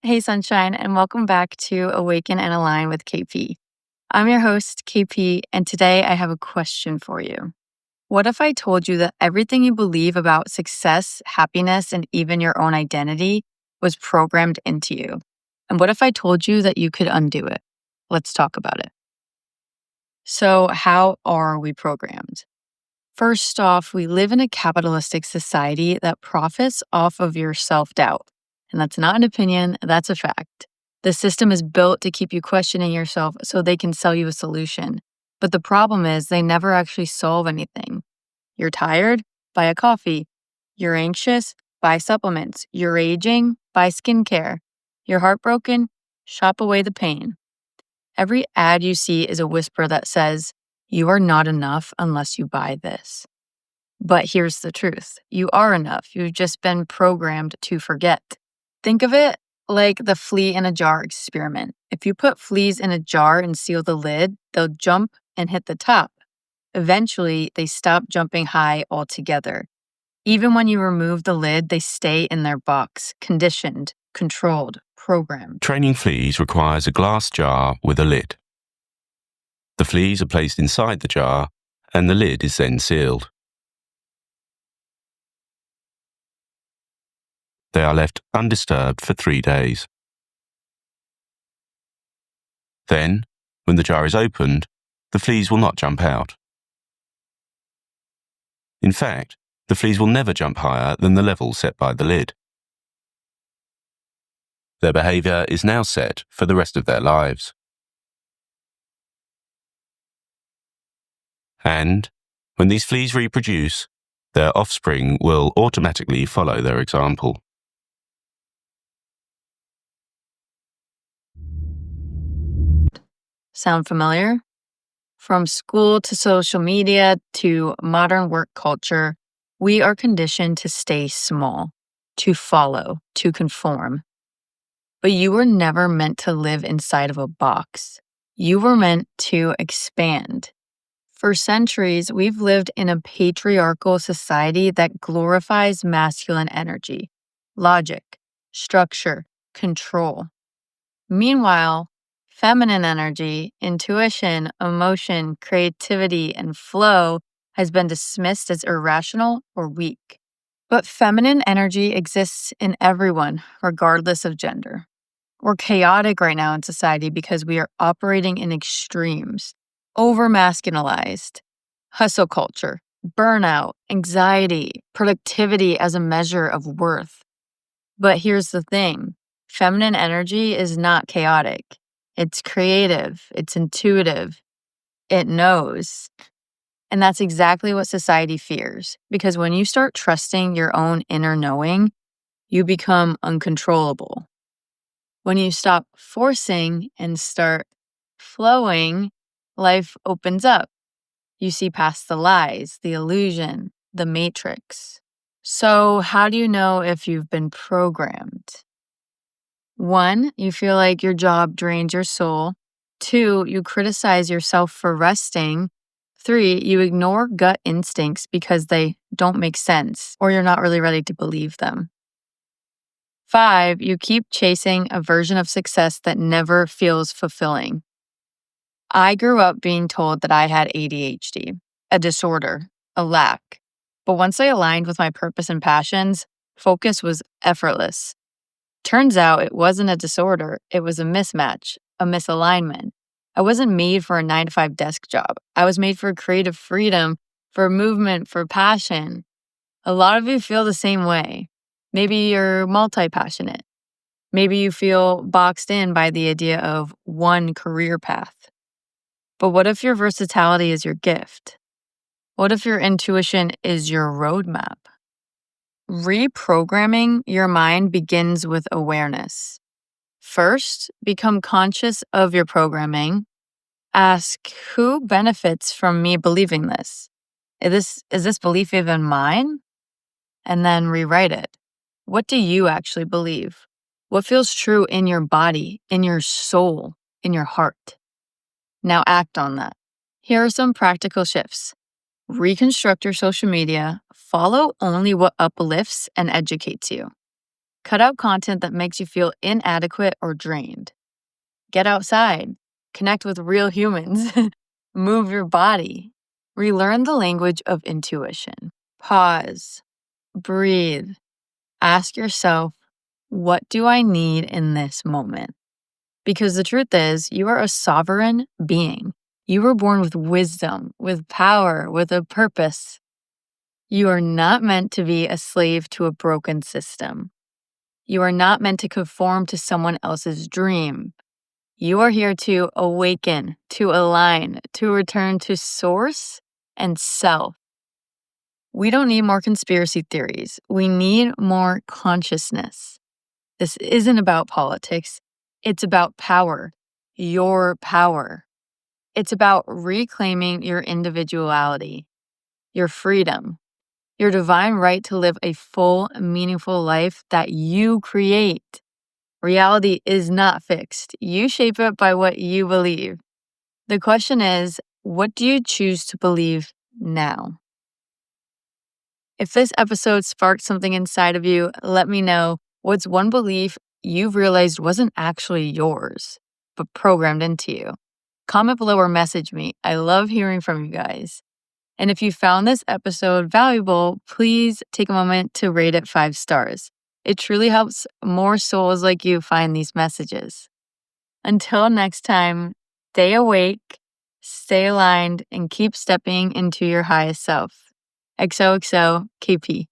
Hey, Sunshine, and welcome back to Awaken and Align with KP. I'm your host, KP, and today I have a question for you. What if I told you that everything you believe about success, happiness, and even your own identity was programmed into you? And what if I told you that you could undo it? Let's talk about it. So, how are we programmed? First off, we live in a capitalistic society that profits off of your self doubt. And that's not an opinion, that's a fact. The system is built to keep you questioning yourself so they can sell you a solution. But the problem is, they never actually solve anything. You're tired? Buy a coffee. You're anxious? Buy supplements. You're aging? Buy skincare. You're heartbroken? Shop away the pain. Every ad you see is a whisper that says, you are not enough unless you buy this. But here's the truth. You are enough. You've just been programmed to forget. Think of it like the flea in a jar experiment. If you put fleas in a jar and seal the lid, they'll jump and hit the top. Eventually, they stop jumping high altogether. Even when you remove the lid, they stay in their box, conditioned, controlled, programmed. Training fleas requires a glass jar with a lid. The fleas are placed inside the jar, and the lid is then sealed. They are left undisturbed for 3 days. Then, when the jar is opened, the fleas will not jump out. In fact, the fleas will never jump higher than the level set by the lid. Their behavior is now set for the rest of their lives. And, when these fleas reproduce, their offspring will automatically follow their example. Sound familiar? From school to social media to modern work culture, we are conditioned to stay small, to follow, to conform. But you were never meant to live inside of a box. You were meant to expand. For centuries, we've lived in a patriarchal society that glorifies masculine energy, logic, structure, control. Meanwhile, feminine energy, intuition, emotion, creativity, and flow has been dismissed as irrational or weak. But feminine energy exists in everyone, regardless of gender. We're chaotic right now in society because we are operating in extremes, over-masculinized, hustle culture, burnout, anxiety, productivity as a measure of worth. But here's the thing. Feminine energy is not chaotic. It's creative. It's intuitive. It knows. And that's exactly what society fears. Because when you start trusting your own inner knowing, you become uncontrollable. When you stop forcing and start flowing, life opens up. You see past the lies, the illusion, the matrix. So, how do you know if you've been programmed? 1, you feel like your job drains your soul. 2, you criticize yourself for resting. 3, you ignore gut instincts because they don't make sense or you're not really ready to believe them. 5, you keep chasing a version of success that never feels fulfilling. I grew up being told that I had ADHD, a disorder, a lack. But once I aligned with my purpose and passions, focus was effortless. Turns out it wasn't a disorder, it was a mismatch, a misalignment. I wasn't made for a 9-to-5 desk job. I was made for creative freedom, for movement, for passion. A lot of you feel the same way. Maybe you're multi-passionate. Maybe you feel boxed in by the idea of one career path. But what if your versatility is your gift? What if your intuition is your roadmap? Reprogramming your mind begins with awareness. First, become conscious of your programming. Ask, who benefits from me believing this? Is this belief even mine? And then rewrite it. What do you actually believe? What feels true in your body, in your soul, in your heart? Now act on that. Here are some practical shifts. Reconstruct your social media. Follow only what uplifts and educates you. Cut out content that makes you feel inadequate or drained. Get outside. Connect with real humans. Move your body. Relearn the language of intuition. Pause. Breathe. Ask yourself, what do I need in this moment? Because the truth is, you are a sovereign being. You were born with wisdom, with power, with a purpose. You are not meant to be a slave to a broken system. You are not meant to conform to someone else's dream. You are here to awaken, to align, to return to source and self. We don't need more conspiracy theories. We need more consciousness. This isn't about politics. It's about power, your power. It's about reclaiming your individuality, your freedom, your divine right to live a full, meaningful life that you create. Reality is not fixed. You shape it by what you believe. The question is, what do you choose to believe now? If this episode sparked something inside of you, let me know. What's one belief you've realized wasn't actually yours, but programmed into you? Comment below or message me. I love hearing from you guys. And if you found this episode valuable, please take a moment to rate it 5 stars. It truly helps more souls like you find these messages. Until next time, stay awake, stay aligned, and keep stepping into your highest self. XOXO KP.